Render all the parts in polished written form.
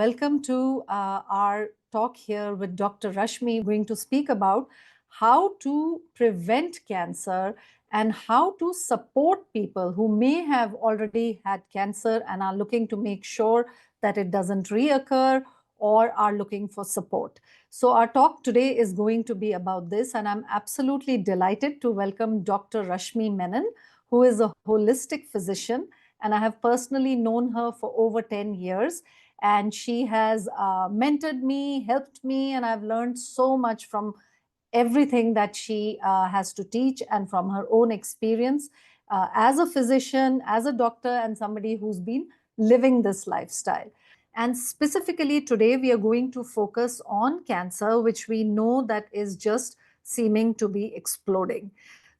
welcome to our talk here with Dr. Rashmi. We're going to speak about how to prevent cancer and how to support people who may have already had cancer and are looking to make sure that it doesn't reoccur or are looking for support. So our talk today is going to be about this, and I'm absolutely delighted to welcome Dr. Rashmi Menon, who is a holistic physician, and I have personally known her for over 10 years. And she has mentored me, helped me, and I've learned so much from everything that she has to teach and from her own experience as a physician, as a doctor, and somebody who's been living this lifestyle. And specifically today, we are going to focus on cancer, which we know that is just seeming to be exploding.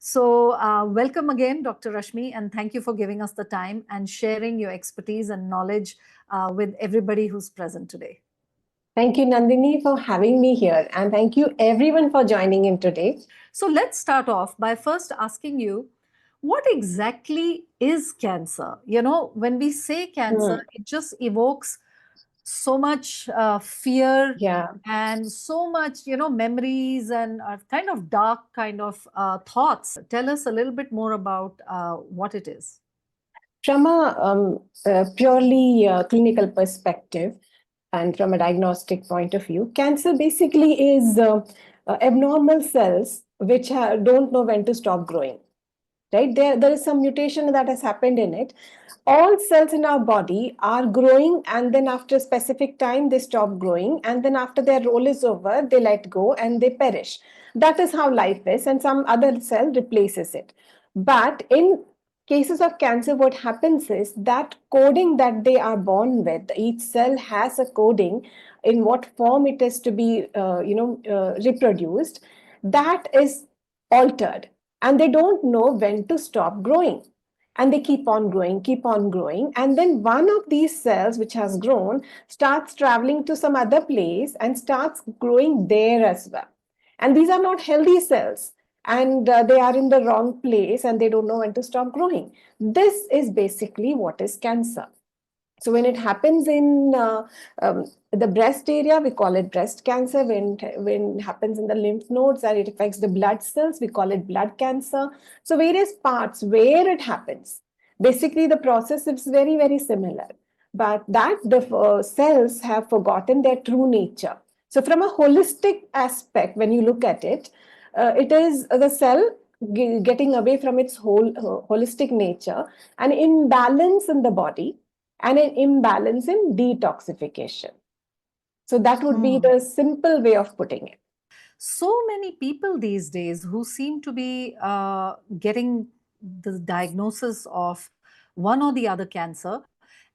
So welcome again, Dr. Rashmi, and thank you for giving us the time and sharing your expertise and knowledge with everybody who's present today. Thank you, Nandini, for having me here. And thank you, everyone, for joining in today. So let's start off by first asking you, what exactly is cancer? You know, when we say cancer, it just evokes so much fear and so much, memories and kind of dark kind of thoughts. Tell us a little bit more about what it is. From a purely clinical perspective and from a diagnostic point of view, cancer basically is abnormal cells which don't know when to stop growing. Right? There is some mutation that has happened in it. All cells in our body are growing, and then after a specific time, they stop growing. And then after their role is over, they let go and they perish. That is how life is, and some other cell replaces it. But in cases of cancer, what happens is that coding that they are born with, each cell has a coding in what form it is to be, reproduced. That is altered, and they don't know when to stop growing, and they keep on growing, and then one of these cells which has grown starts traveling to some other place and starts growing there as well. And these are not healthy cells, and they are in the wrong place and they don't know when to stop growing. This is basically what is cancer. So when it happens in the breast area, we call it breast cancer. When it happens in the lymph nodes and it affects the blood cells, we call it blood cancer. So various parts where it happens. Basically, the process is very, very similar. But that the cells have forgotten their true nature. So from a holistic aspect, when you look at it, it is the cell getting away from its whole holistic nature, an imbalance in the body, and an imbalance in detoxification. So that would be the simple way of putting it. So many people these days who seem to be getting the diagnosis of one or the other cancer,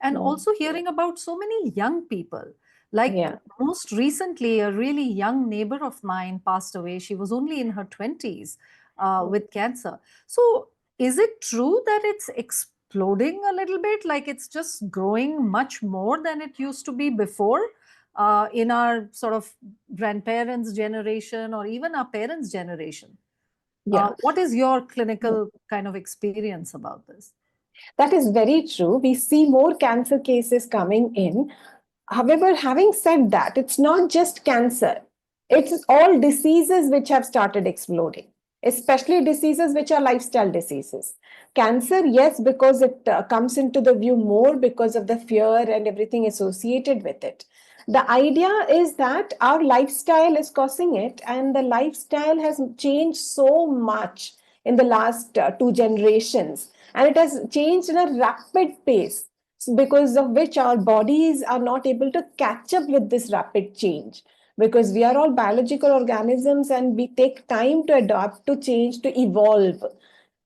and also hearing about so many young people. Like most recently, a really young neighbor of mine passed away. She was only in her 20s with cancer. So is it true that it's exploding a little bit? Like it's just growing much more than it used to be before? In our sort of grandparents' generation or even our parents' generation. What is your clinical kind of experience about this? That is very true. We see more cancer cases coming in. However, having said that, it's not just cancer. It's all diseases which have started exploding, especially diseases which are lifestyle diseases. Cancer, yes, because it comes into the view more because of the fear and everything associated with it. The idea is that our lifestyle is causing it, and the lifestyle has changed so much in the last 2 generations, and it has changed in a rapid pace, because of which our bodies are not able to catch up with this rapid change, because we are all biological organisms and we take time to adapt, to change, to evolve.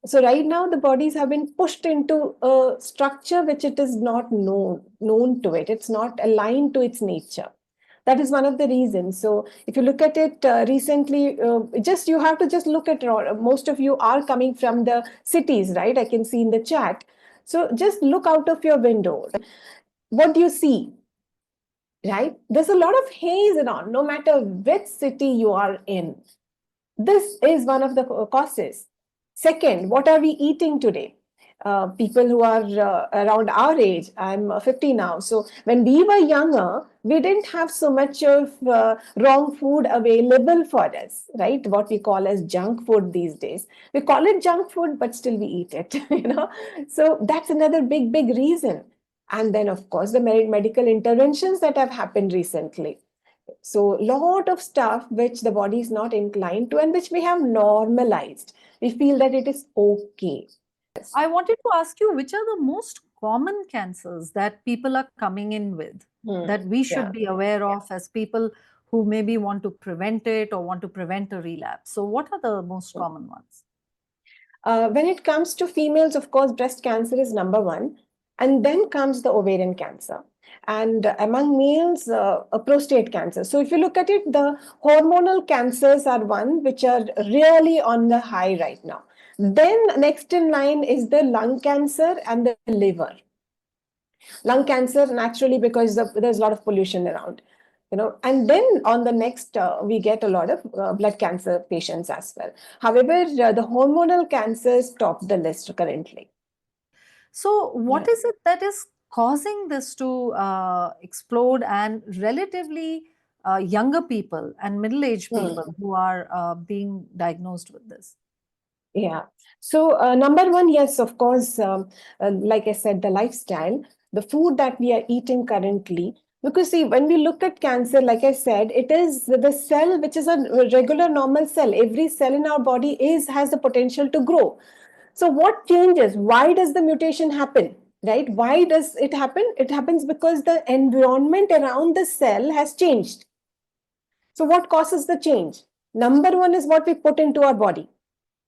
So right now the bodies have been pushed into a structure which it is not known to it. It's not aligned to its nature. That is one of the reasons. So if you look at it recently, just you have to just look at, most of you are coming from the cities, right? I can see in the chat. So just look out of your window. What do you see? Right? There's a lot of haze around, no matter which city you are in. This is one of the causes. Second, what are we eating today? people who are around our age. I'm 50 now. So when we were younger, we didn't have so much of wrong food available for us, right? What we call as junk food these days. We call it junk food, but still we eat it, you know. So that's another big, big reason. And then, of course, the medical interventions that have happened recently. So, lot of stuff which the body is not inclined to and which we have normalized. We feel that it is okay. I wanted to ask you, which are the most common cancers that people are coming in with that we should Yeah. be aware of as people who maybe want to prevent it or want to prevent a relapse? So, what are the most common ones? When it comes to females, of course, breast cancer is number one, and then comes the ovarian cancer. And among males, prostate cancer. So, if you look at it, the hormonal cancers are one which are really on the high right now. Then, next in line is the lung cancer and the liver. Lung cancer naturally because there's a lot of pollution around, you know, and then on the next we get a lot of blood cancer patients as well. However, the hormonal cancers top the list currently. So, what Yeah. is it that is causing this to explode, and relatively younger people and middle aged Hmm. people who are being diagnosed with this? Yeah. So, number one, yes, of course, like I said, the lifestyle, the food that we are eating currently. Because, see, when we look at cancer, like I said, it is the cell which is a regular normal cell. Every cell in our body has the potential to grow. So, what changes? Why does the mutation happen? Right? Why does it happen? It happens because the environment around the cell has changed. So, what causes the change? Number one is what we put into our body,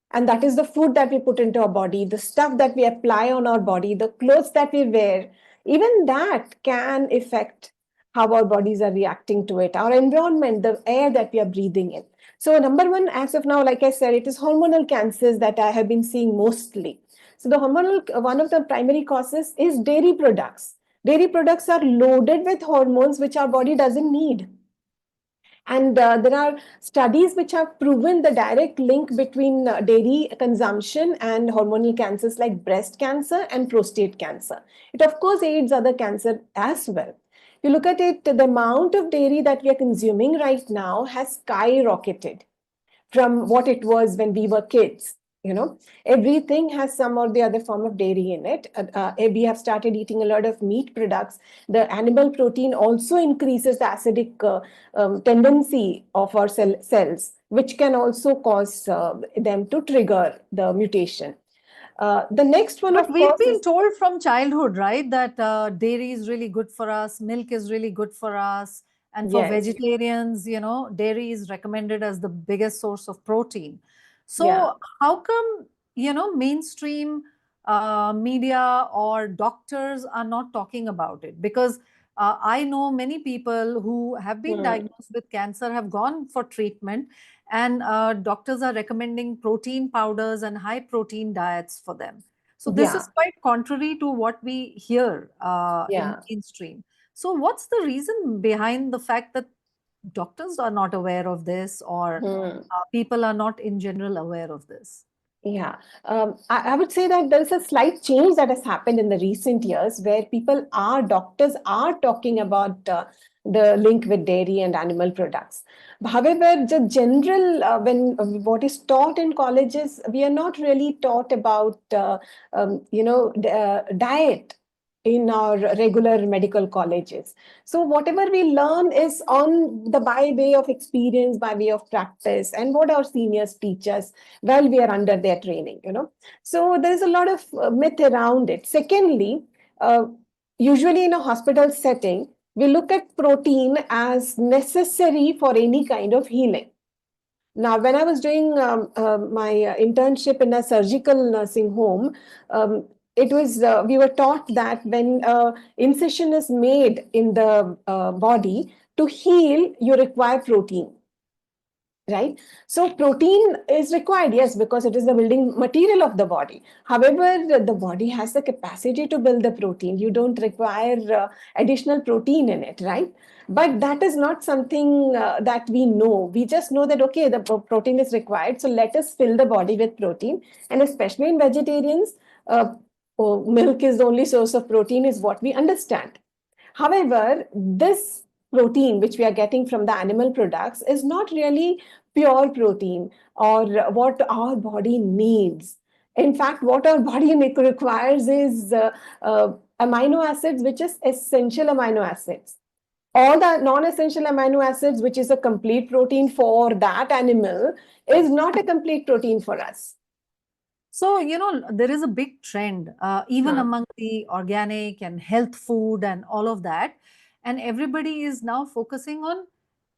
and that is the food that we put into our body, the stuff that we apply on our body, the clothes that we wear. Even that can affect how our bodies are reacting to it, our environment, the air that we are breathing in. So, number one, as of now, like I said, it is hormonal cancers that I have been seeing mostly. So, the hormonal, one of the primary causes is dairy products. Dairy products are loaded with hormones which our body doesn't need. And there are studies which have proven the direct link between dairy consumption and hormonal cancers like breast cancer and prostate cancer. It, of course, aids other cancer as well. If you look at it, the amount of dairy that we are consuming right now has skyrocketed from what it was when we were kids. You know, everything has some or the other form of dairy in it. We have started eating a lot of meat products. The animal protein also increases the acidic tendency of our cells, which can also cause them to trigger the mutation. The next one, But of we've course, been is told from childhood, right, that dairy is really good for us, milk is really good for us. And for yes, vegetarians, dairy is recommended as the biggest source of protein. yeah, So, how come, mainstream media or doctors are not talking about it? Because I know many people who have been hmm, diagnosed with cancer have gone for treatment, and doctors are recommending protein powders and high protein diets for them. So this yeah, is quite contrary to what we hear in yeah. mainstream. So what's the reason behind the fact that doctors are not aware of this, or Hmm. people are not in general aware of this? Yeah, I would say that there's a slight change that has happened in the recent years where doctors are talking about the link with dairy and animal products. However, the general, when what is taught in colleges, we are not really taught about, diet in our regular medical colleges. So whatever we learn is on the by way of experience, by way of practice, and what our seniors teach us while we are under their training, you know. So there is a lot of myth around it. Secondly, uh, usually in a hospital setting, we look at protein as necessary for any kind of healing. Now, when I was doing my internship in a surgical nursing home, it was we were taught that when incision is made in the body to heal, you require protein, right? So protein is required, yes, because it is the building material of the body. However, the body has the capacity to build the protein. You don't require additional protein in it, right? But that is not something that we know. We just know that, okay, the protein is required, so let us fill the body with protein. And especially in vegetarians, milk is the only source of protein is what we understand. However, this protein which we are getting from the animal products is not really pure protein or what our body needs. In fact, what our body requires is amino acids, which is essential amino acids. All the non-essential amino acids, which is a complete protein for that animal, is not a complete protein for us. So, there is a big trend, even Huh. among the organic and health food and all of that. And everybody is now focusing on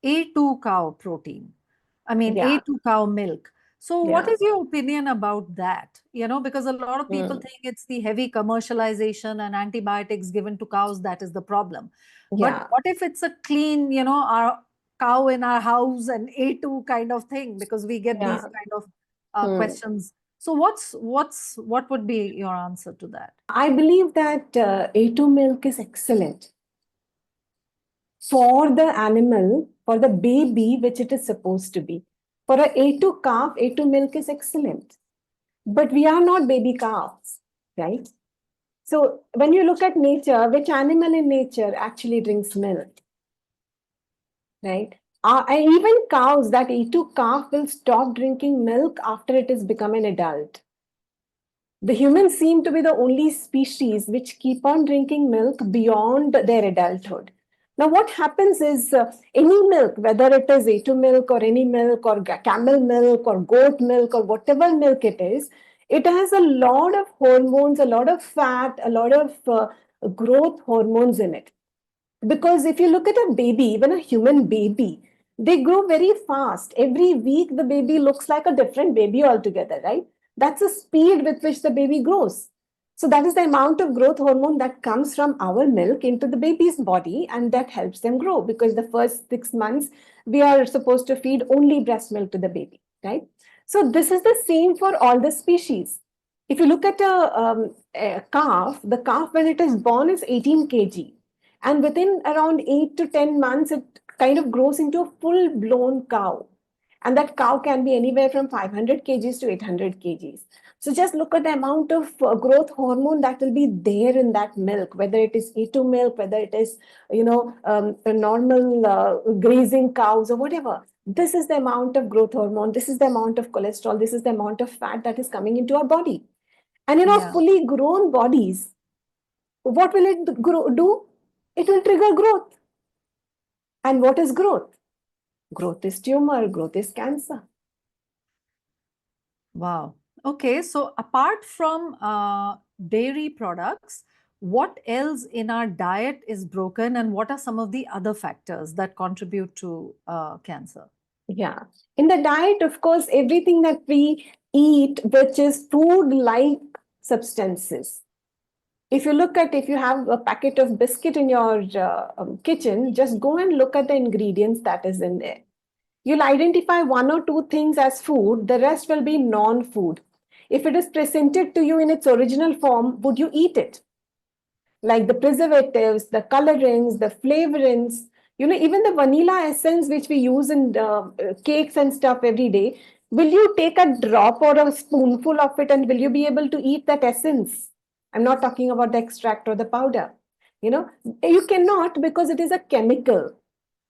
A2 cow protein. I mean, Yeah, A2 cow milk. So, what yeah, is your opinion about that? Because a lot of people mm, think it's the heavy commercialization and antibiotics given to cows that is the problem. But yeah, what if it's a clean, our cow in our house and A2 kind of thing? Because we get these yeah. kind of Hmm. questions. So what would be your answer to that? I believe that A2 milk is excellent for the animal, for the baby, which it is supposed to be. For a A2 calf, A2 milk is excellent. But we are not baby calves, right? So when you look at nature, which animal in nature actually drinks milk, right? And even cows, that A2 calf will stop drinking milk after it has become an adult. The humans seem to be the only species which keep on drinking milk beyond their adulthood. Now, what happens is any milk, whether it is A2 milk or any milk or camel milk or goat milk or whatever milk it has a lot of hormones, a lot of fat, a lot of growth hormones in it. Because if you look at a baby, even a human baby, they grow very fast. Every week, the baby looks like a different baby altogether, right? That's the speed with which the baby grows. So, that is the amount of growth hormone that comes from our milk into the baby's body, and that helps them grow because the first 6 months, we are supposed to feed only breast milk to the baby, right? So, this is the same for all the species. If you look at a calf, the calf, when it is born, is 18 kg, and within around 8 to 10 months, it kind of grows into a full blown cow. And that cow can be anywhere from 500 kgs to 800 kgs. So just look at the amount of growth hormone that will be there in that milk, whether it is E2 milk, whether it is, a normal grazing cows or whatever. This is the amount of growth hormone. This is the amount of cholesterol. This is the amount of fat that is coming into our body. And in our Yeah. fully grown bodies, what will it do? It will trigger growth. And what is growth? Growth is tumor, growth is cancer. Wow. Okay. So apart from dairy products, what else in our diet is broken, and what are some of the other factors that contribute to cancer? Yeah. In the diet, of course, everything that we eat, which is food like substances. If you have a packet of biscuit in your kitchen, just go and look at the ingredients that is in there. You'll identify one or two things as food, the rest will be non food. If it is presented to you in its original form, would you eat it? Like the preservatives, the colorings, the flavorings, even the vanilla essence which we use in cakes and stuff every day. Will you take a drop or a spoonful of it and will you be able to eat that essence? I'm not talking about the extract or the powder. You know, you cannot because it is a chemical.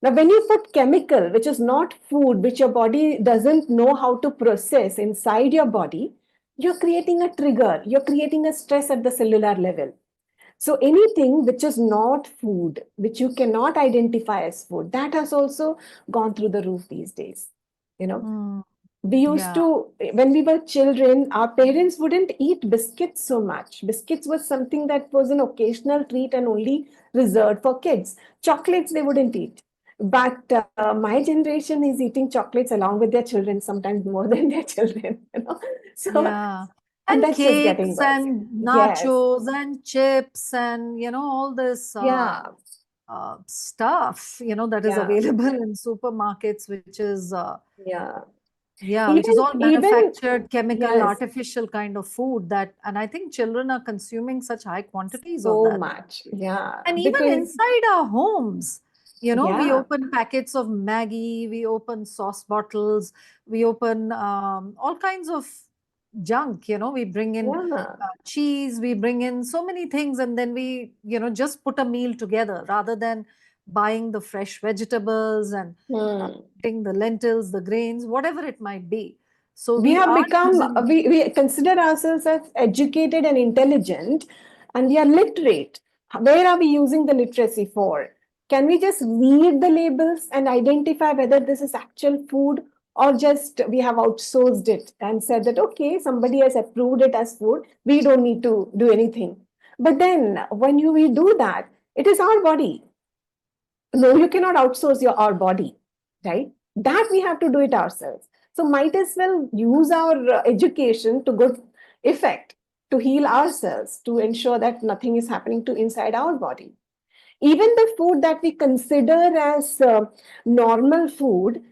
Now, when you put chemical, which is not food, which your body doesn't know how to process inside your body, you're creating a trigger, you're creating a stress at the cellular level. So anything which is not food, which you cannot identify as food, that has also gone through the roof these days. You know, Mm, we used yeah. to, when we were children, our parents wouldn't eat biscuits so much. Biscuits was something that was an occasional treat and only reserved for kids. Chocolates they wouldn't eat. But my generation is eating chocolates along with their children, sometimes more than their children. So, Yeah. and And that's just getting cakes worse. and Yes. nachos and chips and, all this Yeah. stuff, that is Yeah. available in supermarkets, which is, Yeah. yeah, which is Even, all even, manufactured, chemical, yes, artificial kind of food and I think children are consuming such high quantities of so that. much. Yeah. And even Because, inside our homes, we yeah, open packets of Maggie, we open sauce bottles, we open all kinds of junk. We bring in Yeah. cheese, we bring in so many things, and then we just put a meal together rather than buying the fresh vegetables and Hmm. getting the lentils, the grains, whatever it might be. So We we have are become, using. we consider ourselves as educated and intelligent, and we are literate. Where are we using the literacy for? Can we just read the labels and identify whether this is actual food, or just we have outsourced it and said that, okay, somebody has approved it as food, we don't need to do anything. But then when we do that, it is our body. No, you cannot outsource our body, right? That we have to do it ourselves. So might as well use our education to good effect, to heal ourselves, to ensure that nothing is happening to inside our body. Even the food that we consider as normal food,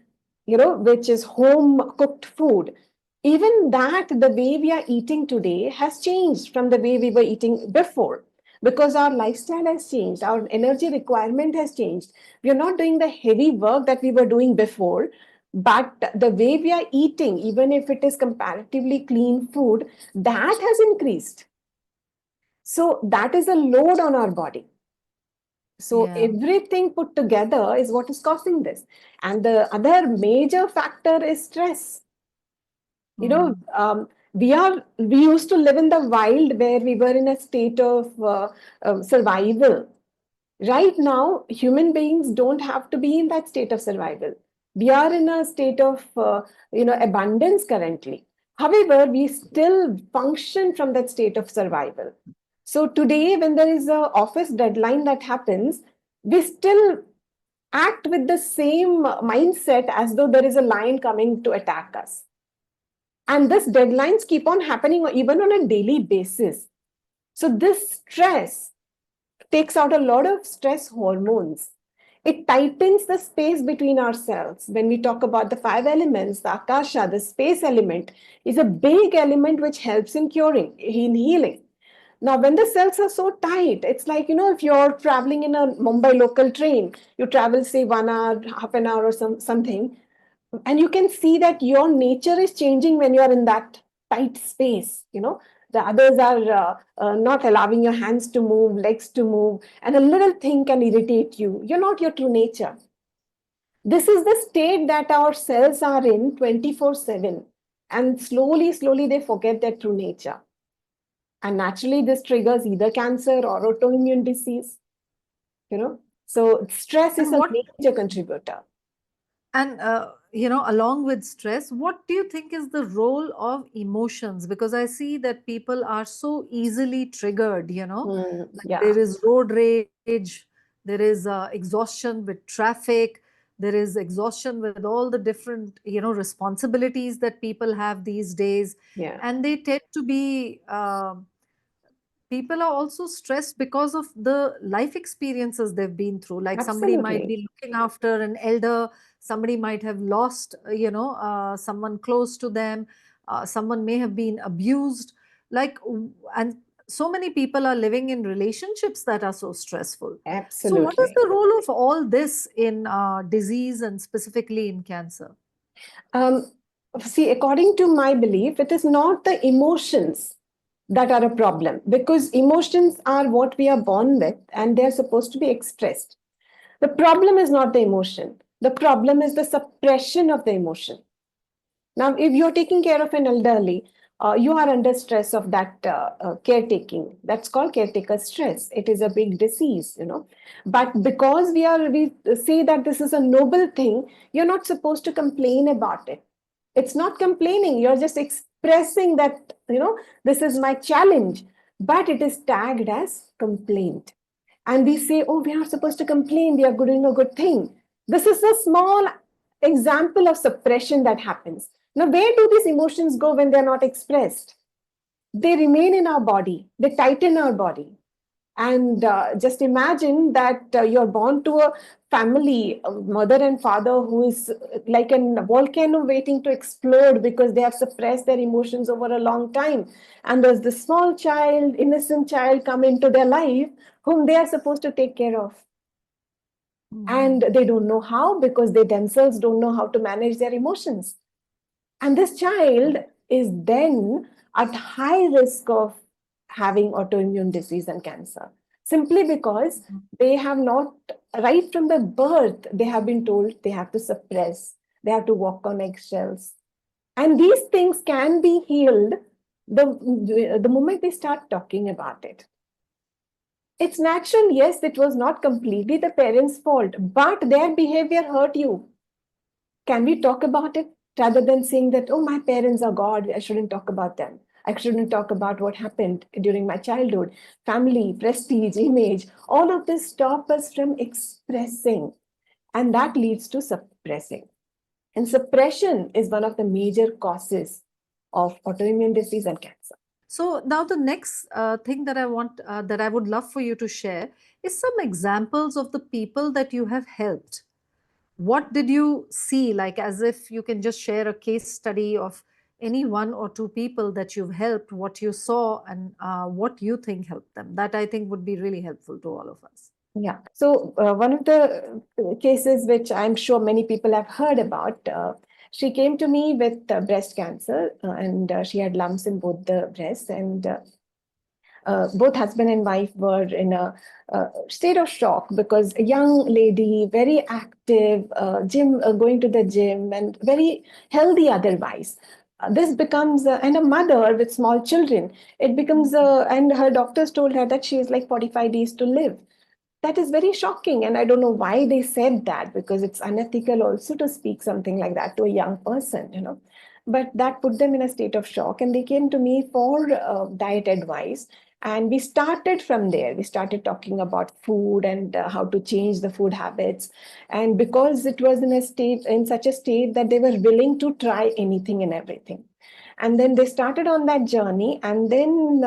which is home cooked food, even that, the way we are eating today has changed from the way we were eating before, because our lifestyle has changed, our energy requirement has changed. We are not doing the heavy work that we were doing before, but the way we are eating, even if it is comparatively clean food, that has increased. So that is a load on our body. So Yeah. everything put together is what is causing this. And the other major factor is stress. You know, Mm. we used to live in the wild where we were in a state of survival. Right now, human beings don't have to be in that state of survival. We are in a state of abundance currently. However, we still function from that state of survival. So today, when there is a office deadline that happens, we still act with the same mindset as though there is a lion coming to attack us. And these deadlines keep on happening even on a daily basis. So this stress takes out a lot of stress hormones. It tightens the space between ourselves. When we talk about the five elements, the akasha, the space element, is a big element which helps in curing, in healing. Now, when the cells are so tight, it's like, if you're traveling in a Mumbai local train, you travel, say, 1 hour, half an hour, or something, and you can see that your nature is changing when you're in that tight space. The others are not allowing your hands to move, legs to move, and a little thing can irritate you. You're not your true nature. This is the state that our cells are in 24/7, and slowly they forget their true nature, and naturally this triggers either cancer or autoimmune disease. So stress is And a what major contributor. And along with stress, what do you think is the role of emotions? Because I see that people are so easily triggered. Like Yeah, there is road rage, there is exhaustion with traffic, there is exhaustion with all the different responsibilities that people have these days, yeah, and they tend to be people are also stressed because of the life experiences they've been through. Like somebody might absolutely. be looking after an elder, somebody might have lost someone close to them, someone may have been abused, and so many people are living in relationships that are so stressful. So what is Absolutely. the role of all this in disease and specifically in cancer? Um, See, according to my belief, it is not the emotions that are a problem, because emotions are what we are born with and they're supposed to be expressed. The problem is not the emotion, the problem is the suppression of the emotion. Now, if you're taking care of an elderly, you are under stress of that caretaking. That's called caretaker stress. It is a big disease. But because we say that this is a noble thing, you're not supposed to complain about it. It's not complaining. You're just expressing that, this is my challenge. But it is tagged as complaint. And we say, oh, we are supposed to complain. We are doing a good thing. This is a small example of suppression that happens. Now, where do these emotions go when they're not expressed? They remain in our body, they tighten our body. And just imagine that you're born to a family, a mother and father, who is like a volcano waiting to explode because they have suppressed their emotions over a long time. And there's this small child, innocent child, come into their life whom they are supposed to take care of. And Mhm. they don't know how, because they themselves don't know how to manage their emotions. And this child is then at high risk of having autoimmune disease and cancer, simply because they have not, right from the birth, they have been told they have to suppress, they have to walk on eggshells. And these things can be healed the moment they start talking about it. It's natural, yes, it was not completely the parents' fault, but their behavior hurt you. Can we talk about it rather than saying that, oh, my parents are God, I shouldn't talk about them? I shouldn't talk about what happened during my childhood, family, prestige, image. All of this stop us from expressing, and that leads to suppressing. And suppression is one of the major causes of autoimmune disease and cancer. So now the next thing that that I would love for you to share is some examples of the people that you have helped. What did you see, like as if you can just share a case study of any one or two people that you've helped, what you saw and what you think helped them? That I think would be really helpful to all of us. Yeah. So one of the cases which I'm sure many people have heard about, she came to me with breast cancer, and she had lumps in both the breasts, and both husband and wife were in a state of shock, because a young lady, very active, going to the gym, and very healthy otherwise. This becomes, and a mother with small children, it becomes, and her doctors told her that she is like 45 days to live. That is very shocking, and I don't know why they said that, because it's unethical also to speak something like that to a young person, but that put them in a state of shock, and they came to me for diet advice. And we started from there. We started talking about food and how to change the food habits. And because it was in such a state that they were willing to try anything and everything, and then they started on that journey, and then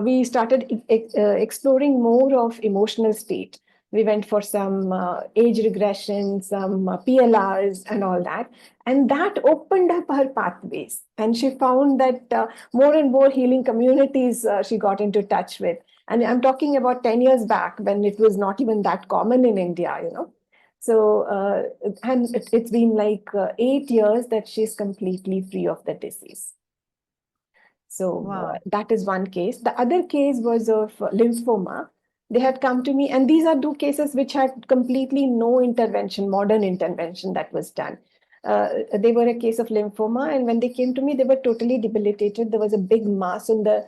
we started exploring more of emotional state. We went for some age regression, some PLRs and all that, and that opened up her pathways, and she found that more and more healing communities she got into touch with. And I'm talking about 10 years back, when it was not even that common in India. So, and it's been like 8 years that she's completely free of the disease. So Wow. that is one case. The other case was of lymphoma. They had come to me, and these are two cases which had completely no intervention, modern intervention that was done. They were a case of lymphoma, and when they came to me, they were totally debilitated. There was a big mass on the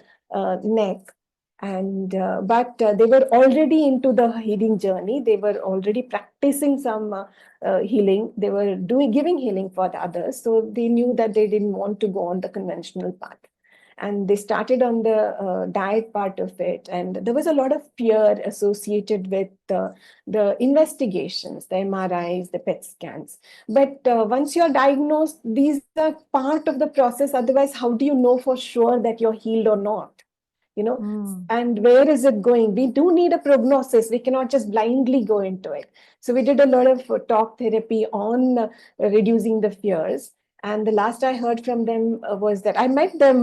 neck, and but they were already into the healing journey. They were already practicing some healing. They were giving healing for the others, so they knew that they didn't want to go on the conventional path, and they started on the diet part of it. And there was a lot of fear associated with the investigations, the MRIs, the PET scans. But once you're diagnosed, these are part of the process. Otherwise, how do you know for sure that you're healed or not? you know Mm. and where is it going? We do need a prognosis. We cannot just blindly go into it. So we did a lot of talk therapy on reducing the fears. And the last I heard from them was that I met them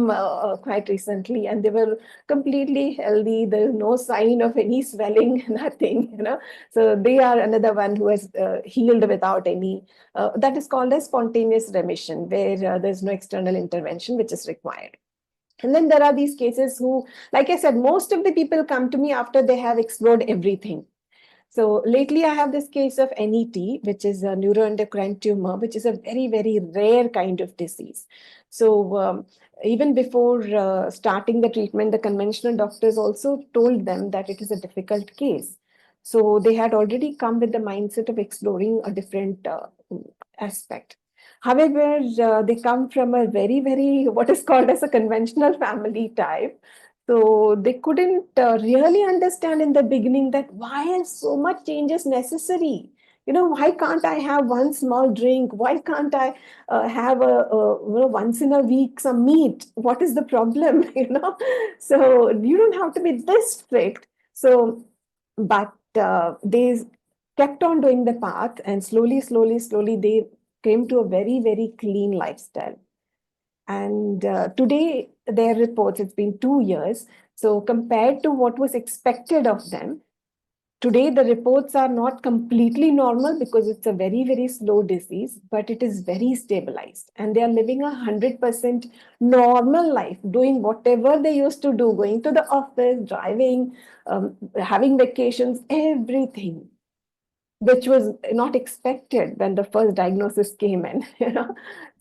quite recently, and they were completely healthy. There's no sign of any swelling, nothing. So they are another one who has healed without any, that is called as spontaneous remission, where there's no external intervention which is required. And then there are these cases who, like I said, most of the people come to me after they have explored everything. So lately, I have this case of NET, which is a neuroendocrine tumor, which is a very, very rare kind of disease. So even before starting the treatment, the conventional doctors also told them that it is a difficult case. So they had already come with the mindset of exploring a different aspect. However, they come from a very, very, what is called as a conventional family type. So they couldn't really understand in the beginning that why is so much changes necessary. Why can't I have one small drink? Why can't I have once in a week some meat? What is the problem? So you don't have to be this strict. So, but they kept on doing the path, and slowly, slowly, slowly, they came to a very, very clean lifestyle. And today, their reports, it's been 2 years. So compared to what was expected of them, Today, the reports are not completely normal because it's a very, very slow disease, but it is very stabilized. And they are living 100% normal life, doing whatever they used to do, going to the office, driving, having vacations, everything, which was not expected when the first diagnosis came in.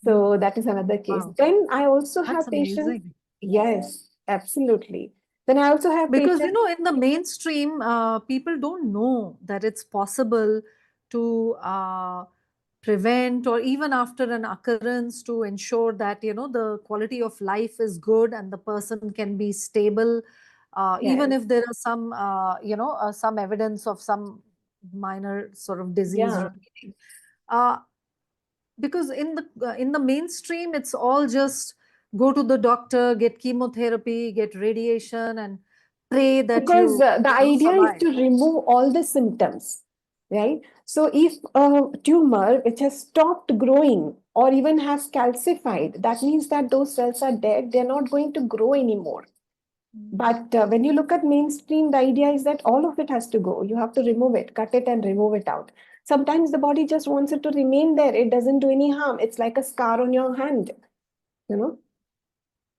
So that is another case. Wow, Then I also that's have patients. amazing. Yes, absolutely. Then I also have Because, patients. in the mainstream, people don't know that it's possible to prevent, or even after an occurrence, to ensure that, the quality of life is good and the person can be stable, even Yes, if there are some evidence of some minor sort of disease yeah. remaining. Uh, because in the mainstream, it's all just go to the doctor, get chemotherapy, get radiation, and pray that Because you the idea is survive. to remove all the symptoms, right? So if a tumor which has stopped growing or even has calcified, that means that those cells are dead, they're not going to grow anymore. But when you look at mainstream, the idea is that all of it has to go. You have to remove it, cut it, and remove it out. Sometimes the body just wants it to remain there. It doesn't do any harm. It's like a scar on your hand, you know.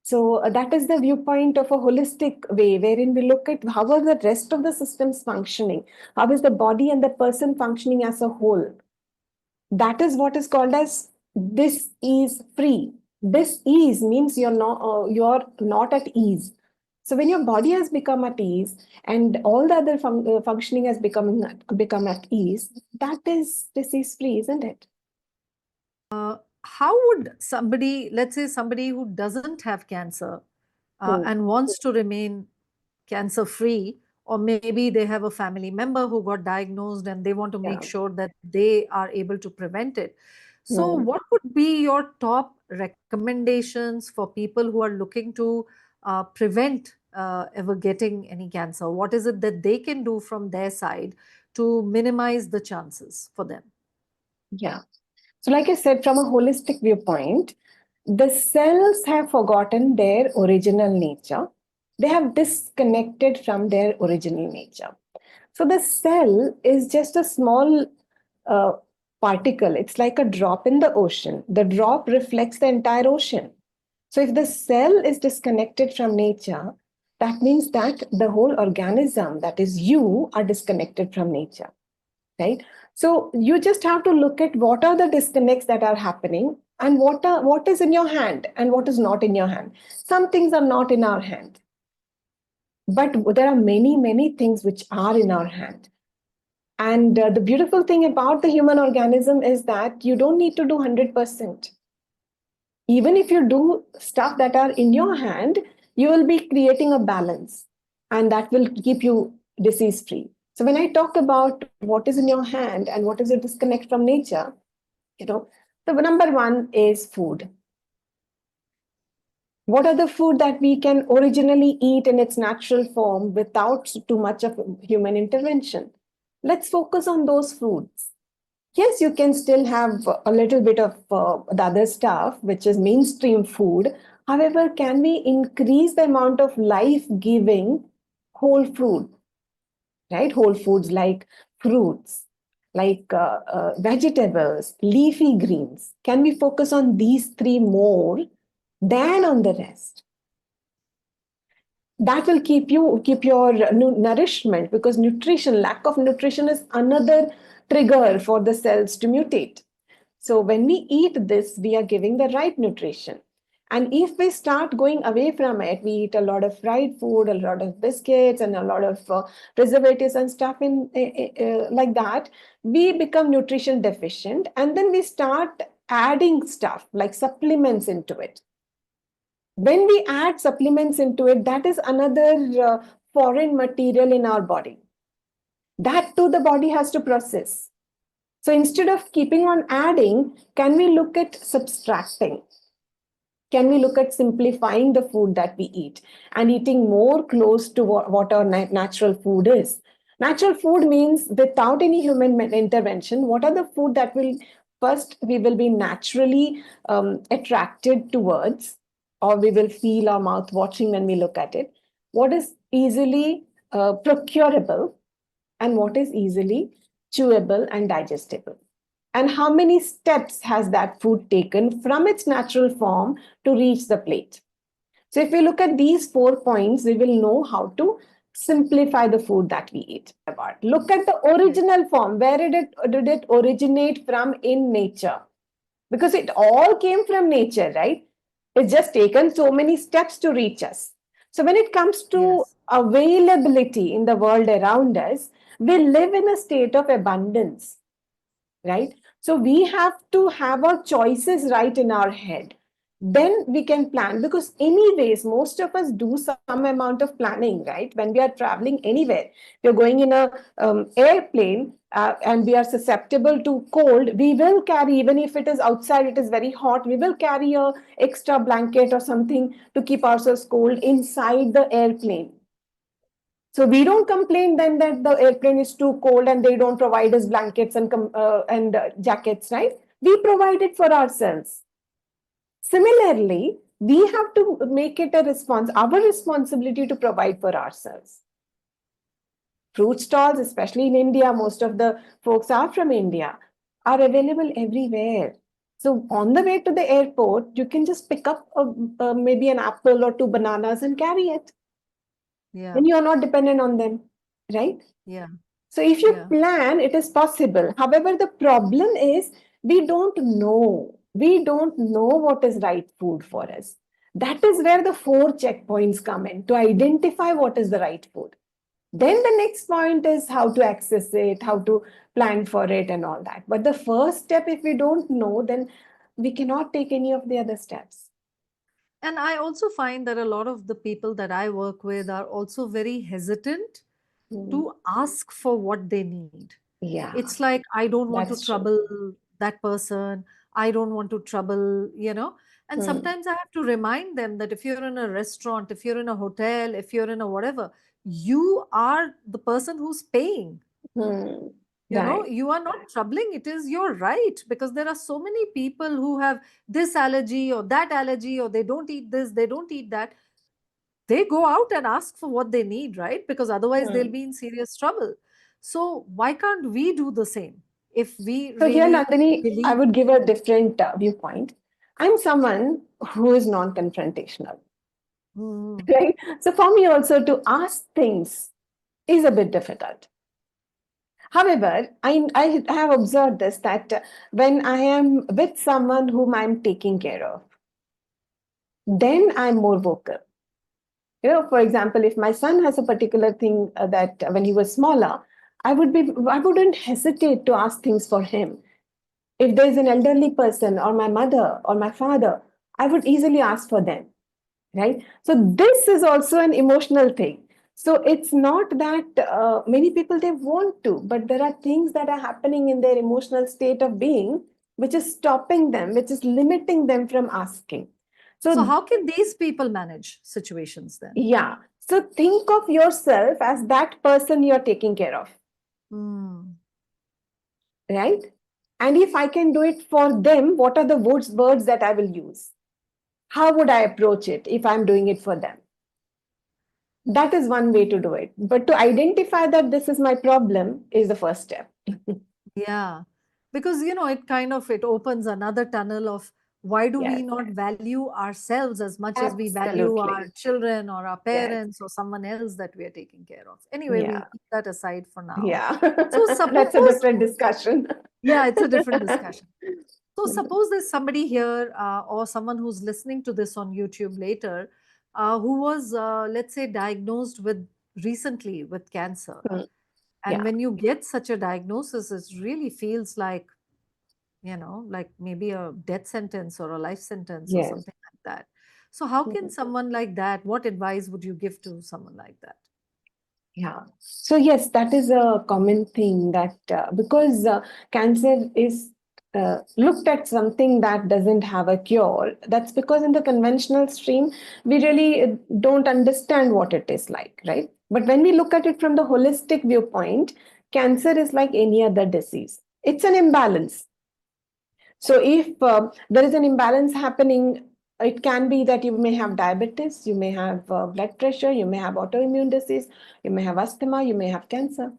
So that is the viewpoint of a holistic way, wherein we look at how are the rest of the systems functioning, how is the body and the person functioning as a whole. That is what is called as this is free. This ease means you're not at ease. So when your body has become at ease and all the other functioning has become at ease, that is disease free, isn't it? How would somebody, let's say somebody who doesn't have cancer, Hmm. and wants to remain cancer free, or maybe they have a family member who got diagnosed and they want to make Yeah. sure that they are able to prevent it. So, Hmm. what would be your top recommendations for people who are looking to prevent ever getting any cancer? What is it that they can do from their side to minimize the chances for them? Yeah. So, like I said, from a holistic viewpoint, the cells have forgotten their original nature. They have disconnected from their original nature. So, the cell is just a small uh, particle. It's like a drop in the ocean. The drop reflects the entire ocean. So, if the cell is disconnected from nature, that means that the whole organism, that is you, are disconnected from nature, right? So you just have to look at what are the disconnects that are happening and what is in your hand and what is not in your hand. Some things are not in our hand, but there are many things which are in our hand. And the beautiful thing about the human organism is that you don't need to do 100%. Even if you do stuff that are in your hand, you will be creating a balance, and that will keep you disease free. So when I talk about what is in your hand and what is a disconnect from nature, you know the number one is food. What are the food that we can originally eat in its natural form without too much of human intervention? Let's focus on those foods. Yes, you can still have a little bit of the other stuff, which is mainstream food. However, can we increase the amount of life giving whole food, right? Whole foods like fruits, like vegetables, leafy greens. Can we focus on these three more than on the rest? That will keep your nourishment, because nutrition, lack of nutrition is another trigger for the cells to mutate. So when we eat this, we are giving the right nutrition. And if we start going away from it, we eat a lot of fried food, a lot of biscuits, and a lot of preservatives and stuff like that, we become nutrition deficient. And then we start adding stuff like supplements into it. When we add supplements into it, that is another foreign material in our body. That too, the body has to process. So instead of keeping on adding, can we look at subtracting? Can we look at simplifying the food that we eat and eating more close to what our natural food is? Natural food means without any human intervention. What are the food that will first we will be naturally attracted towards, or we will feel our mouth watering when we look at it? What is easily procurable? and what is easily chewable and digestible. And how many steps has that food taken from its natural form to reach the plate? So, if we look at these 4 points, we will know how to simplify the food that we eat. Look at the Yes. original form. Where did it originate from in nature? Because it all came from nature, right? It's just taken so many steps to reach us. So, when it comes to Yes. availability in the world around us, we live in a state of abundance, right? So we have to have our choices right in our head. Then we can plan, because anyways most of us do some amount of planning, right? When we are traveling anywhere, we're going in a airplane, and we are susceptible to cold, we will carry, even if it is outside, it is very hot, we will carry a extra blanket or something to keep ourselves cold inside the airplane. So we don't complain then that the airplane is too cold and they don't provide us blankets and jackets, right? We provide it for ourselves. Similarly, we have to make it our responsibility to provide for ourselves. Fruit stalls, especially in India, most of the folks are from India, are available everywhere. So on the way to the airport, you can just pick up maybe an apple or two bananas and carry it. Yeah. Then you are not dependent on them, right? Yeah. So if you Yeah. plan, it is possible. However, the problem is we don't know. We don't know what is right food for us. That is where the 4 checkpoints come in, to identify what is the right food. Then the next point is how to access it, how to plan for it, and all that. But the first step, if we don't know, then we cannot take any of the other steps. And I also find that a lot of the people that I work with are also very hesitant Hmm. to ask for what they need. Yeah, It's like, I don't want to that's true. trouble that person. I don't want to trouble, And Hmm. sometimes I have to remind them that if you're in a restaurant, if you're in a hotel, if you're in a whatever, you are the person who's paying. Hmm. Right. You are not troubling. It is your right, because there are so many people who have this allergy or that allergy, or they don't eat this, they don't eat that. They go out and ask for what they need, right? Because otherwise they'll Hmm. be in serious trouble. So why can't we do the same if we So here, really Nandini, I believe? would give a different viewpoint. I'm someone who is non-confrontational, Hmm. right? So for me also to ask things is a bit difficult. However, I have observed this, that when I am with someone whom I'm taking care of, then I'm more vocal. For example, if my son has a particular thing that when he was smaller, I wouldn't hesitate to ask things for him. If there's an elderly person or my mother or my father, I would easily ask for them, right? So this is also an emotional thing. So it's not that many people they want to, but there are things that are happening in their emotional state of being, which is stopping them, which is limiting them from asking. So So how can these people manage situations then? yeah, so think of yourself as that person you're taking care of, Hmm. right? And if I can do it for them, what are the words that I will use? How would I approach it if I'm doing it for them? That is one way to do it. But to identify that this is my problem is the first step. Yeah, because it opens another tunnel of, why do we Yes, not value ourselves as much as we value our absolutely. children or our Yes. parents or someone else that we are taking care of? Anyway, we'll Yeah. keep that aside for now. Yeah. So That's a suppose, different discussion. yeah, it's a different discussion. So suppose there's somebody here, or someone who's listening to this on YouTube later, who was, let's say, diagnosed with recently with cancer. Mm. And Yeah. when you get such a diagnosis, it really feels like, like maybe a death sentence or a life sentence or Yes. something like that. So, how can Mhm. someone like that, what advice would you give to someone like that? Yeah. So, yes, that is a common thing that because cancer is looked at something that doesn't have a cure, that's because in the conventional stream, we really don't understand what it is like, right? But when we look at it from the holistic viewpoint, cancer is like any other disease, it's an imbalance. So, if there is an imbalance happening, it can be that you may have diabetes, you may have blood pressure, you may have autoimmune disease, you may have asthma, you may have cancer.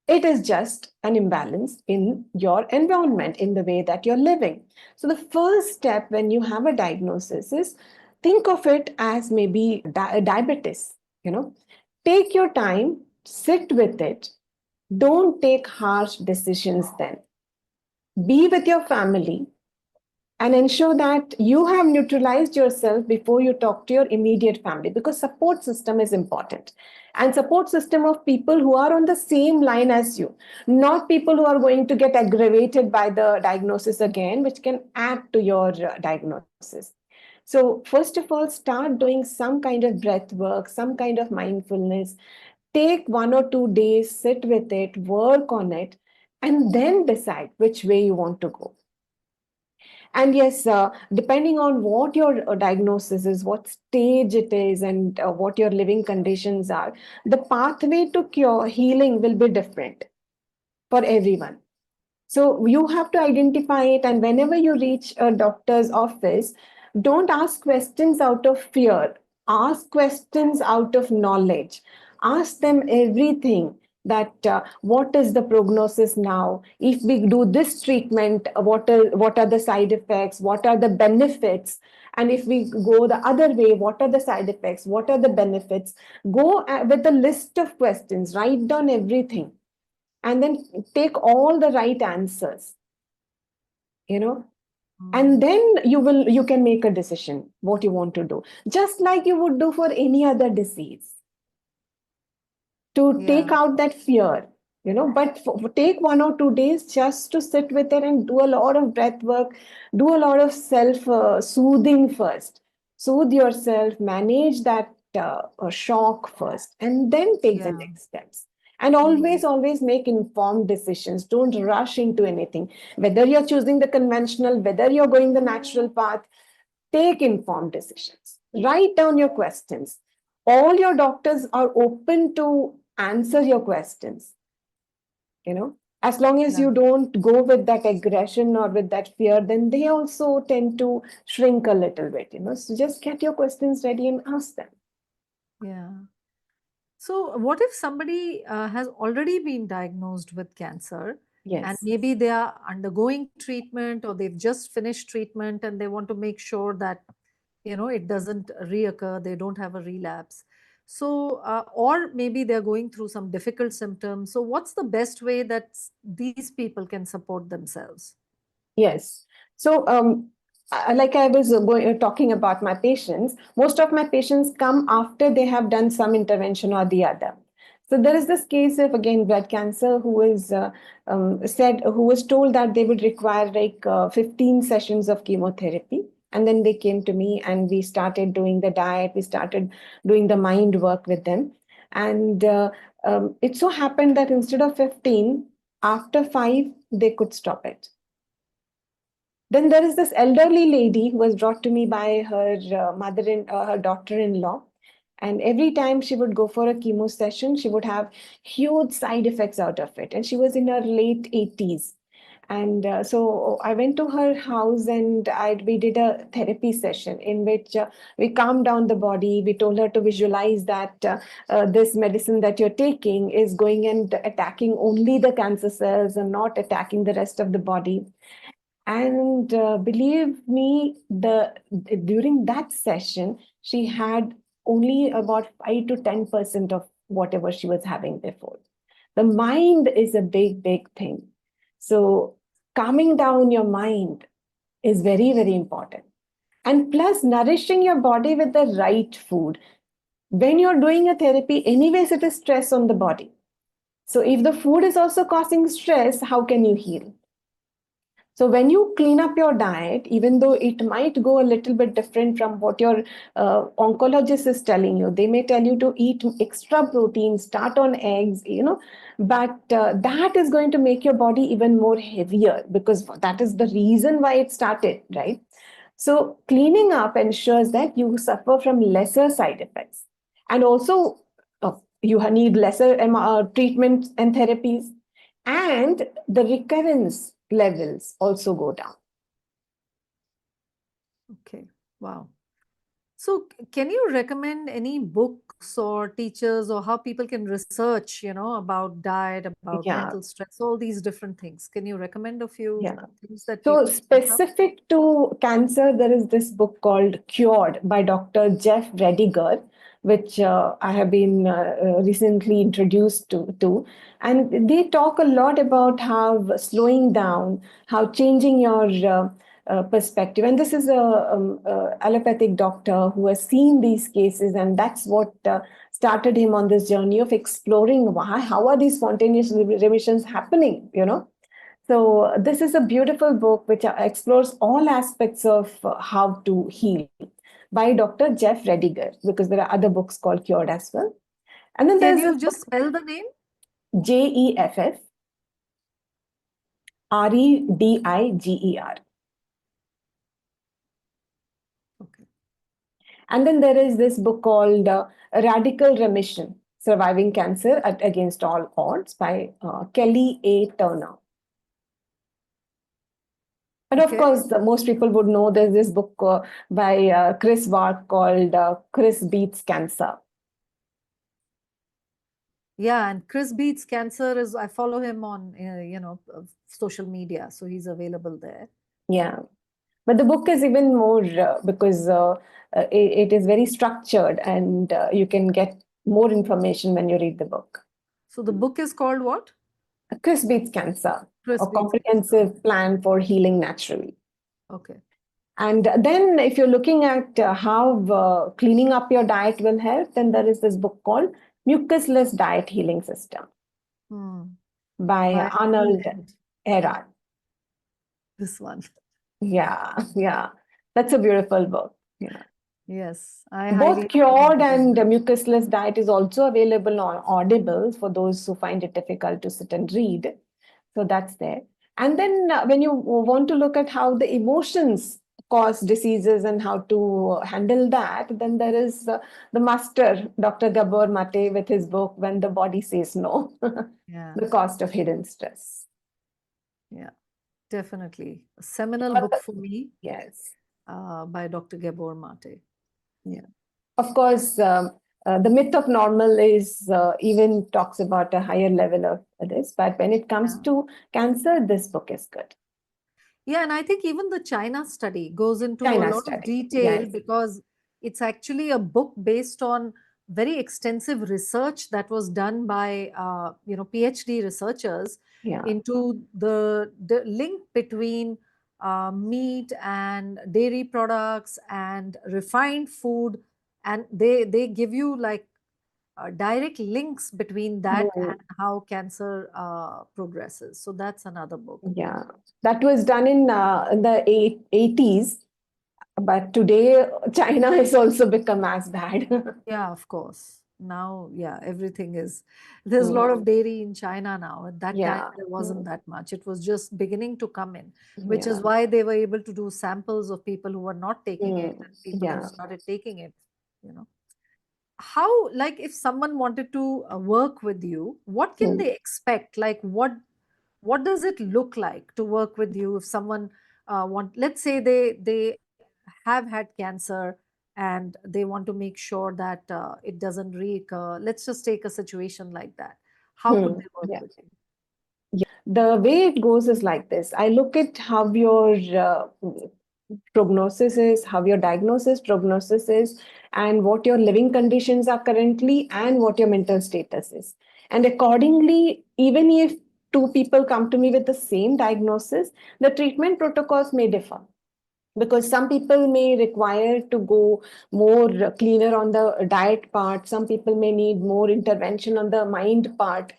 It is just an imbalance in your environment, in the way that you're living. So, the first step when you have a diagnosis is think of it as maybe diabetes. You know, take your time, sit with it. Don't take harsh decisions then. Be with your family and ensure that you have neutralized yourself before you talk to your immediate family, because support system is important, and support system of people who are on the same line as you, not people who are going to get aggravated by the diagnosis again, which can add to your diagnosis. So first of all, start doing some kind of breath work, some kind of mindfulness. Take 1 or 2 days, sit with it, work on it, and then decide which way you want to go. And yes, depending on what your diagnosis is, what stage it is, and what your living conditions are, the pathway to cure healing will be different for everyone. So you have to identify it. And whenever you reach a doctor's office, don't ask questions out of fear. Ask questions out of knowledge. Ask them everything, that what is the prognosis now? If we do this treatment, what are the side effects? What are the benefits? And if we go the other way, what are the side effects? What are the benefits? Go with a list of questions, write down everything, and then take all the right answers, you know, and Mm. then you can make a decision what you want to do, just like you would do for any other disease, to take Yeah, out that fear, but take 1 or 2 days just to sit with it and do a lot of breath work, do a lot of self soothing first. Soothe yourself, manage that shock first, and then take the yeah. next steps. And always, Mm. always make informed decisions. Don't rush into anything. Whether you're choosing the conventional, whether you're going the natural path, take informed decisions. Write down your questions. All your doctors are open to answer your questions, as long as Yeah, you don't go with that aggression or with that fear, then they also tend to shrink a little bit, so just get your questions ready and ask them. yeah. So, what if somebody has already been diagnosed with cancer and Yes. maybe they are undergoing treatment or they've just finished treatment and they want to make sure that it doesn't reoccur, they don't have a relapse. So, or maybe they're going through some difficult symptoms. So, what's the best way that these people can support themselves? Yes. So, like I was talking about my patients, most of my patients come after they have done some intervention or the other. So there is this case of, again, blood cancer, who is who was told that they would require like 15 sessions of chemotherapy. And then they came to me and we started doing the diet, we started doing the mind work with them. And it so happened that instead of 15, after 5, they could stop it. Then there is this elderly lady who was brought to me by her her daughter-in-law. And every time she would go for a chemo session, she would have huge side effects out of it. And she was in her late 80s. And so I went to her house and we did a therapy session in which we calmed down the body. We told her to visualize that this medicine that you're taking is going and attacking only the cancer cells and not attacking the rest of the body. And believe me, the during that session, she had only about 5 to 10% of whatever she was having before. The mind is a big, big thing. So calming down your mind is very, very important. And plus, nourishing your body with the right food. When you're doing a therapy, anyways, it is stress on the body. So if the food is also causing stress, how can you heal? So when you clean up your diet, even though it might go a little bit different from what your oncologist is telling you, they may tell you to eat extra protein, start on eggs, but that is going to make your body even more heavier, because that is the reason why it started, right? So cleaning up ensures that you suffer from lesser side effects. And also, you need lesser treatments and therapies, and the recurrence levels also go down. Okay, wow. So, can you recommend any books or teachers or how people can research, about diet, about Yeah, mental stress, all these different things? Can you recommend a few yeah. things that So people can look up? specific to cancer, there is this book called Cured by Dr. Jeff Rediger, which I have been recently introduced to. And they talk a lot about how slowing down, how changing your perspective. And this is a allopathic doctor who has seen these cases, and that's what started him on this journey of exploring how are these spontaneous remissions happening, So this is a beautiful book which explores all aspects of how to heal by Dr. Jeff Rediger, because there are other books called Cured as well. And then Can there's this you just book, spell the name? Jeffrediger. Okay. And then there is this book called Radical Remission, Surviving Cancer Against All Odds by Kelly A. Turner. And of Okay. course, most people would know there's this book by Chris Wark called Chris Beats Cancer. Yeah, and Chris Beats Cancer is, I follow him on, social media, so he's available there. Yeah. But the book is even more because it is very structured and you can get more information when you read the book. So the book is called what? Chris Beats Cancer, Chris a Beats Cancer. comprehensive plan for healing naturally. Okay. And then, if you're looking at how cleaning up your diet will help, then there is this book called Mucusless Diet Healing System Hmm. by By Arnold Arnold. Ehret. This one. Yeah, yeah. That's a beautiful book. Yeah. Yes, I highly Both recommend cured reading and that. mucusless diet is also available on Audible for those who find it difficult to sit and read. So that's there. And then when you want to look at how the emotions cause diseases and how to handle that, then there is the master, Dr. Gabor Mate, with his book, When the Body Says No, Yeah, The Cost of Hidden Stress. yeah, definitely. A seminal But book for me yes. by Dr. Gabor Mate. Yeah. Of course, the myth of normal is even talks about a higher level of this, but when it comes Yeah. to cancer, this book is good. Yeah, and I think even the China study goes into a China lot of study, detail yes, because it's actually a book based on very extensive research that was done by PhD researchers yeah, into the link between meat and dairy products and refined food, and they give you like direct links between that mm, and how cancer progresses. So that's another book. yeah. That was done in the 80s, but today China has also become as bad. Yeah, of course. Now, yeah, everything is, there's a lot Mm, of dairy in China now. At that time, yeah, there wasn't mm, that much. It was just beginning to come in, which is yeah, why they were able to do samples of people who were not taking it mm, and people who yeah. started taking it, you know. How, like, if someone wanted to work with you, what can Mm. they expect? Like, what does it look like to work with you if someone let's say they have had cancer and they want to make sure that it doesn't reoccur. Let's just take a situation like that. How could Mm, they work yeah. with you? The way it goes is like this. I look at how your prognosis is, how your diagnosis, prognosis is, and what your living conditions are currently, and what your mental status is. And accordingly, even if two people come to me with the same diagnosis, the treatment protocols may differ because some people may require to go more cleaner on the diet part, some people may need more intervention on the mind part,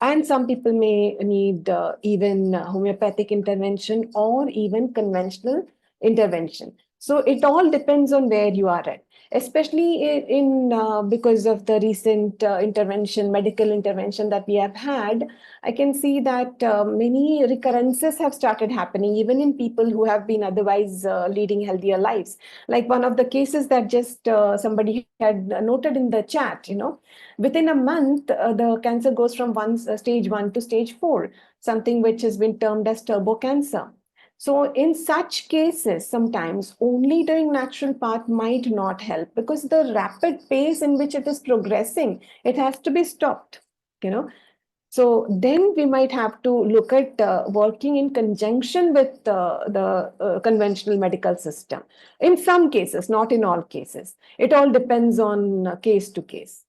and some people may need even homeopathic intervention or even conventional intervention. So it all depends on where you are at, especially in because of the recent intervention, medical intervention that we have had. I can see that many recurrences have started happening, even in people who have been otherwise leading healthier lives. Like one of the cases that just somebody had noted in the chat, within a month, the cancer goes from stage 1 to stage 4, something which has been termed as turbo cancer. So in such cases, sometimes only doing natural path might not help, because the rapid pace in which it is progressing, it has to be stopped, you know. So then we might have to look at working in conjunction with the conventional medical system. In some cases, not in all cases. It all depends on case to case.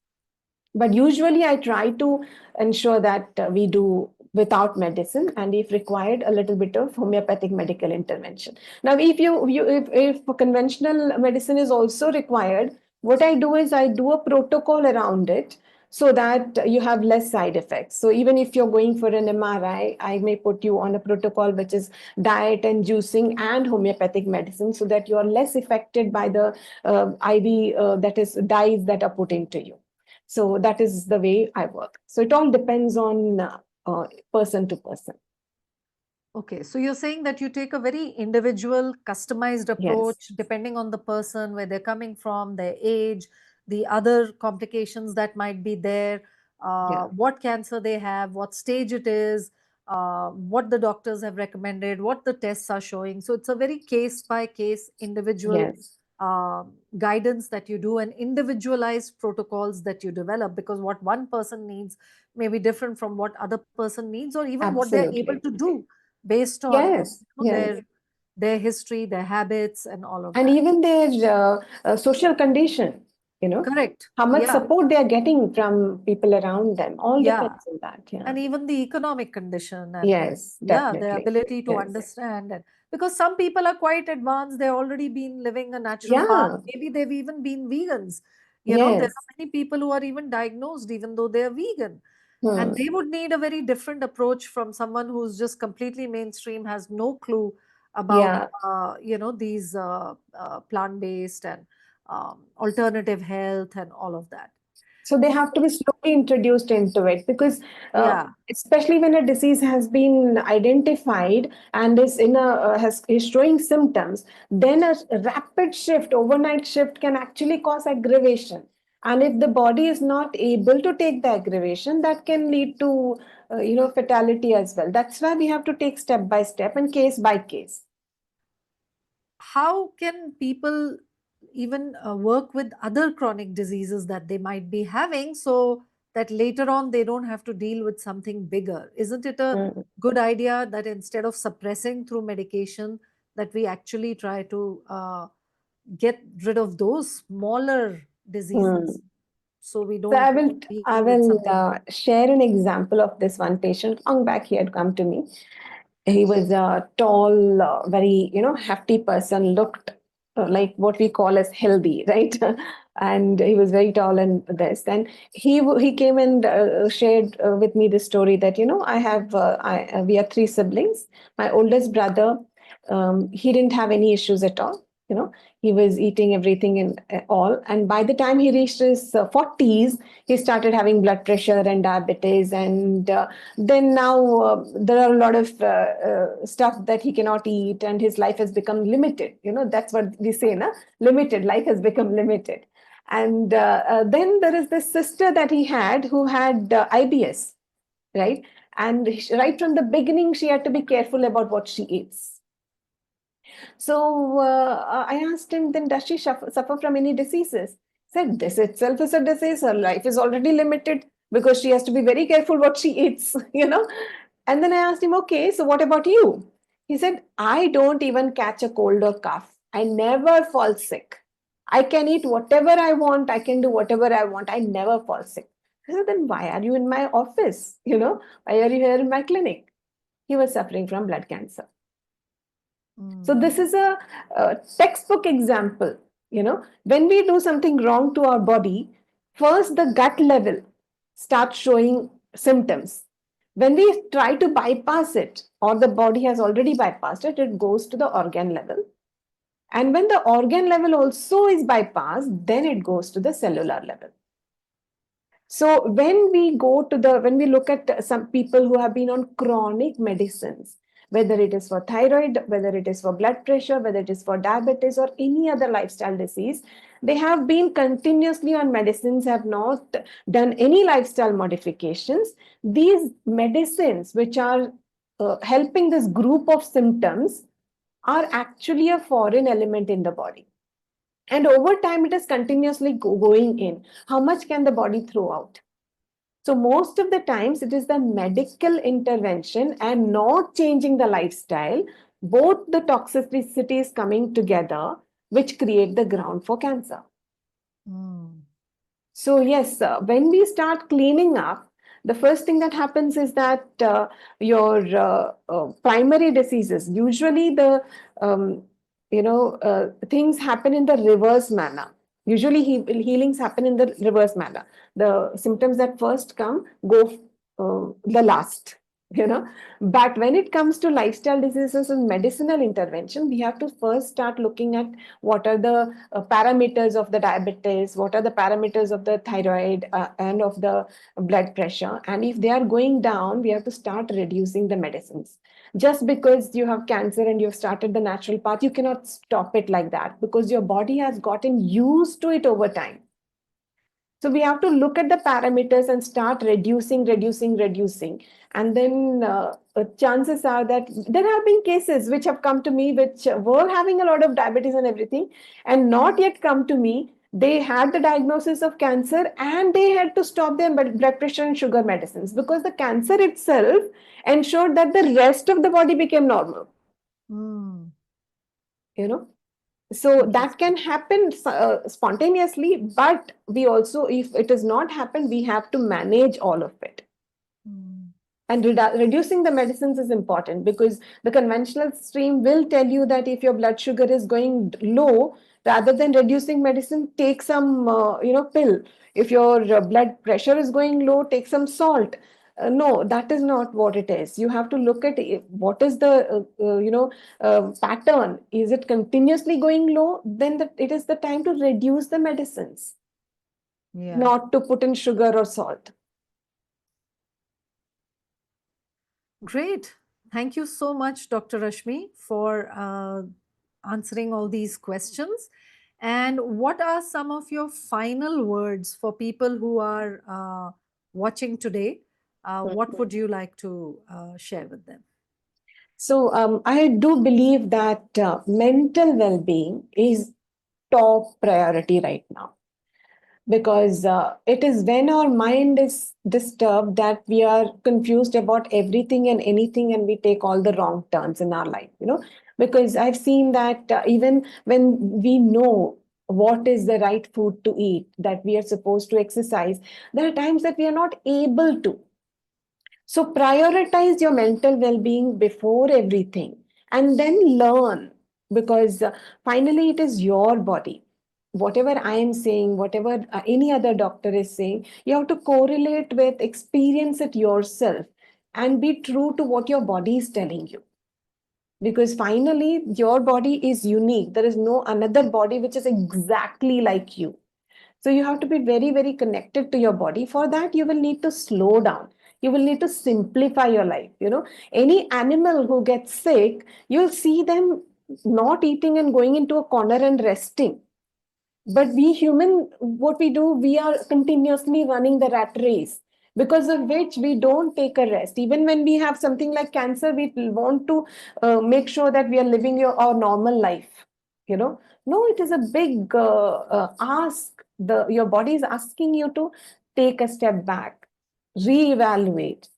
But usually I try to ensure that we do without medicine, and if required, a little bit of homeopathic medical intervention. Now, if conventional medicine is also required, what I do is I do a protocol around it, so that you have less side effects. So even if you're going for an MRI, I may put you on a protocol which is diet and juicing and homeopathic medicine, so that you are less affected by the IV, that is dyes that are put into you. So that is the way I work. So it all depends on person to person. Okay, so you're saying that you take a very individual, customized Yes, approach depending on the person, where they're coming from, their age, the other complications that might be there, yeah, what cancer they have, what stage it is, what the doctors have recommended, what the tests are showing. So it's a very case by case, individual yes, guidance that you do, and individualized protocols that you develop, because what one person needs may be different from what other person needs, or even what they're able absolutely. to do based on Yes, yes. their history, their habits, and all of And that. even their social condition, you know, Correct. how much Yeah. support they are getting from people around them, all Yeah. depends on that. Yeah. And even the economic condition, and Yes, yeah, their definitely. ability to Yes. understand. And because some people are quite advanced, they've already been living a natural path, Yeah. maybe they've even been vegans. There are Yes. many people who are even diagnosed even though they're vegan, and Hmm. they would need a very different approach from someone who's just completely mainstream, has no clue about Yeah. these plant based and alternative health and all of that. So they have to So, be slowly introduced into it, because yeah. especially when a disease has been identified and is in a is showing symptoms, then a rapid shift, overnight shift, can actually cause aggravation. And if the body is not able to take the aggravation, that can lead to fatality as well. That's why we have to take step by step and case by case. How can people even work with other chronic diseases that they might be having, so that later on they don't have to deal with something bigger? Isn't it a Mm, good idea that instead of suppressing through medication, that we actually try to get rid of those smaller diseases, mm. so we So don't I deal with will something? share an example of this one patient. Long back, he had come to me. He was a tall, very hefty person. Looked like what we call as healthy, right? And he was very tall and this. And he came and shared with me the story that I have we are three siblings. My oldest brother, he didn't have any issues at all. He was eating everything and all. And by the time he reached his 40s, he started having blood pressure and diabetes, and then now there are a lot of stuff that he cannot eat, and his life has become limited. That's what we say, na? Limited life has become limited. And then there is this sister that he had who had IBS, right? And right from the beginning, she had to be careful about what she eats. So I asked him, then does she suffer from any diseases? He said, this itself is a disease. Her life is already limited because she has to be very careful what she eats, And then I asked him, okay, so what about you? He said, I don't even catch a cold or cough. I never fall sick. I can eat whatever I want. I can do whatever I want. I never fall sick. I said, then why are you in my office? Why are you here in my clinic? He was suffering from blood cancer. So this Mm. is a textbook example. When we do something wrong to our body, first the gut level starts showing symptoms. When we try to bypass it, or the body has already bypassed it, it goes to the organ level. And when the organ level also is bypassed, then it goes to the cellular level. So when we look at some people who have been on chronic medicines, whether it is for thyroid, whether it is for blood pressure, whether it is for diabetes or any other lifestyle disease, they have been continuously on medicines, have not done any lifestyle modifications. These medicines, which are helping this group of symptoms, are actually a foreign element in the body. And over time, it is continuously going in. How much can the body throw out? So, most of the times, it is the medical intervention and not changing the lifestyle, both the toxicities coming together, which create the ground for cancer. Mm. So, yes, when we start cleaning up, the first thing that happens is that your primary diseases, usually the things happen in the reverse manner. Usually, healings happen in the reverse manner. The symptoms that first come go the last. You know, but when it comes to lifestyle diseases and medicinal intervention, we have to first start looking at what are the parameters of the diabetes, what are the parameters of the thyroid and of the blood pressure. And if they are going down, we have to start reducing the medicines. Just because you have cancer and you've started the natural path, you cannot stop it like that because your body has gotten used to it over time. So we have to look at the parameters and start reducing. And then chances are that there have been cases which have come to me which were having a lot of diabetes and everything and not yet come to me. They had the diagnosis of cancer and they had to stop their blood pressure and sugar medicines because the cancer itself ensured that the rest of the body became normal. Mm. You know, so that Interesting. can happen spontaneously, but we also, if it has not happened, we have to manage all of it. Mm. And reducing the medicines is important because the conventional stream will tell you that if your blood sugar is going low, rather than reducing medicine, take some pill. If your blood pressure is going low, take some salt. No, that is not what it is. You have to look at what is the pattern. Is it continuously going low? Then it is the time to reduce the medicines, Yeah. not to put in sugar or salt. Great. Thank you so much, Dr. Rashmi, for answering all these questions. And what are some of your final words for people who are watching today? What would you like to share with them? So I do believe that mental well-being is top priority right now because it is when our mind is disturbed that we are confused about everything and anything and we take all the wrong turns in our life. Because I've seen that even when we know what is the right food to eat, that we are supposed to exercise, there are times that we are not able to. So prioritize your mental well-being before everything and then learn because finally it is your body. Whatever I am saying, whatever any other doctor is saying, you have to correlate with, experience it yourself and be true to what your body is telling you. Because finally, your body is unique. There is no another body which is exactly like you. So you have to be very, very connected to your body. For that, you will need to slow down. You will need to simplify your life. Any animal who gets sick, you'll see them not eating and going into a corner and resting. But we human, what we do, we are continuously running the rat race because of which we don't take a rest. Even when we have something like cancer, we want to make sure that we are living our normal life. No, it is a big ask. Your body is asking you to take a step back, reevaluate.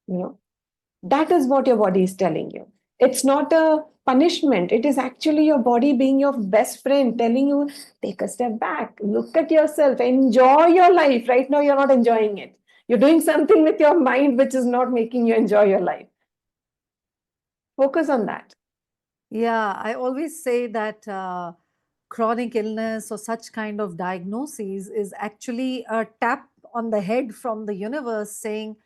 You know, that is what your body is telling you. It's not a punishment. It is actually your body being your best friend, telling you, take a step back, look at yourself, enjoy your life. Right now, you're not enjoying it. You're doing something with your mind which is not making you enjoy your life. Focus on that. Yeah, I always say that chronic illness or such kind of diagnoses is actually a tap on the head from the universe saying,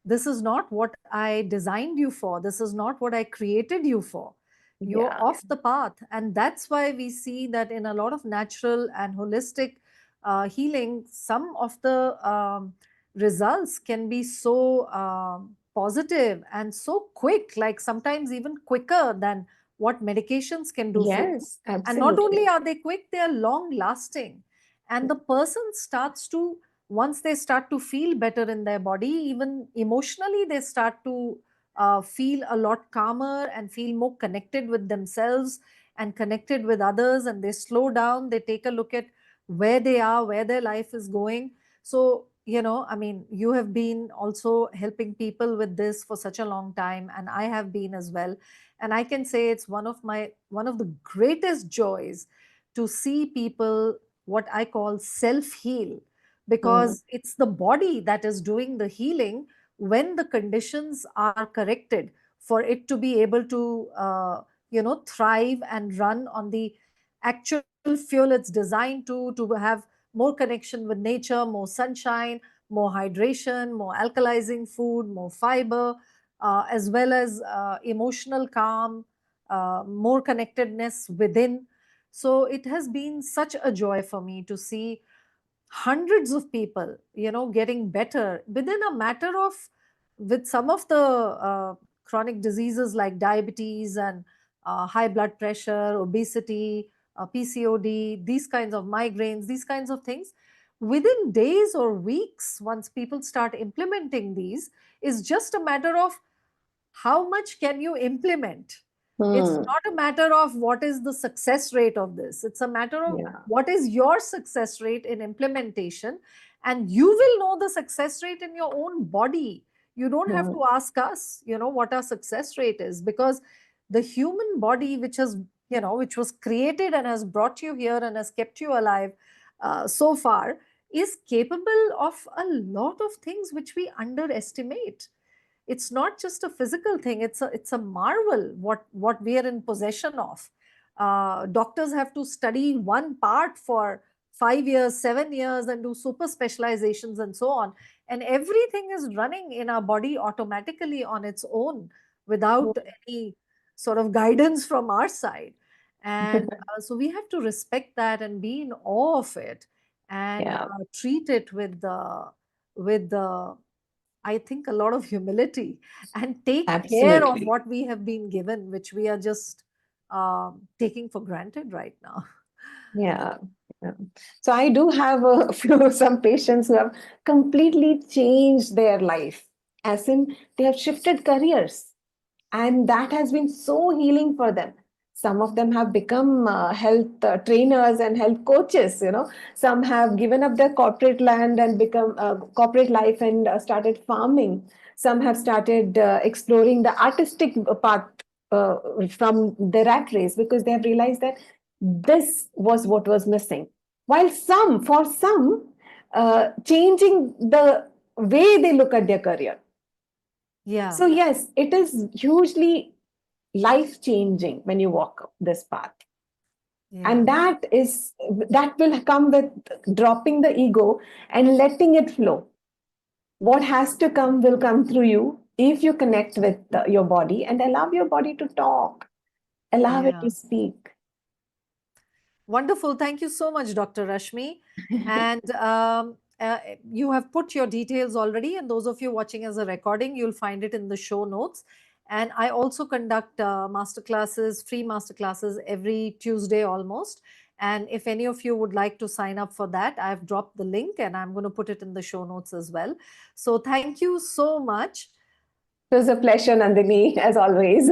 this is not what I designed you for. This is not what I created you for. You're Yeah. off the path. And that's why we see that in a lot of natural and holistic healing, some of the results can be so positive and so quick, like sometimes even quicker than what medications can do for you. Yes, And not only absolutely. are they quick, they are long lasting. And the person starts to, once they start to feel better in their body, even emotionally, they start to feel a lot calmer and feel more connected with themselves and connected with others, and they slow down, they take a look at where they are, where their life is going. So, I mean, you have been also helping people with this for such a long time, and I have been as well. And I can say it's one of the greatest joys to see people, what I call self heal, Mm. because it's the body that is doing the healing when the conditions are corrected for it to be able to thrive and run on the actual fuel it's designed to have more connection with nature, more sunshine, more hydration, more alkalizing food, more fiber, as well as emotional calm, more connectedness within. So it has been such a joy for me to see hundreds of people, getting better within a matter of, with some of the chronic diseases like diabetes and high blood pressure, obesity, PCOD, these kinds of migraines, these kinds of things. Within days or weeks, once people start implementing these, is just a matter of how much can you implement. It's Mm. not a matter of what is the success rate of this, it's a matter of Yeah. what is your success rate in implementation. And you will know the success rate in your own body. You don't have Mm. to ask us, what our success rate is, because the human body, which has, which was created and has brought you here and has kept you alive so far, is capable of a lot of things which we underestimate. It's not just a physical thing, it's a marvel what we are in possession of. Doctors have to study one part for 5 years, 7 years, and do super specializations and so on, and everything is running in our body automatically on its own without any sort of guidance from our side. And so we have to respect that and be in awe of it, and Yeah, treat it with the I think a lot of humility, and take care of absolutely. what we have been given, which we are just taking for granted right now. Yeah. Yeah. So I do have a few some patients who have completely changed their life, as in they have shifted careers, and that has been so healing for them. Some of them have become health trainers and health coaches. Some have given up their corporate land and become corporate life and started farming. Some have started exploring the artistic path uh, from the rat race because they have realized that this was what was missing. While for some, changing the way they look at their career. Yeah, So, yes, it is hugely life changing when you walk this path. yeah, And that will come with dropping the ego and letting it flow. What has to come will come through you if you connect with your body and allow your body to talk, allow it to yeah. speak. Wonderful. Thank you so much, Dr. Rashmi. And you have put your details already, and those of you watching as a recording, you'll find it in the show notes. And I also conduct masterclasses, free masterclasses every Tuesday almost. And if any of you would like to sign up for that, I've dropped the link and I'm going to put it in the show notes as well. So thank you so much. It was a pleasure, Nandini, as always.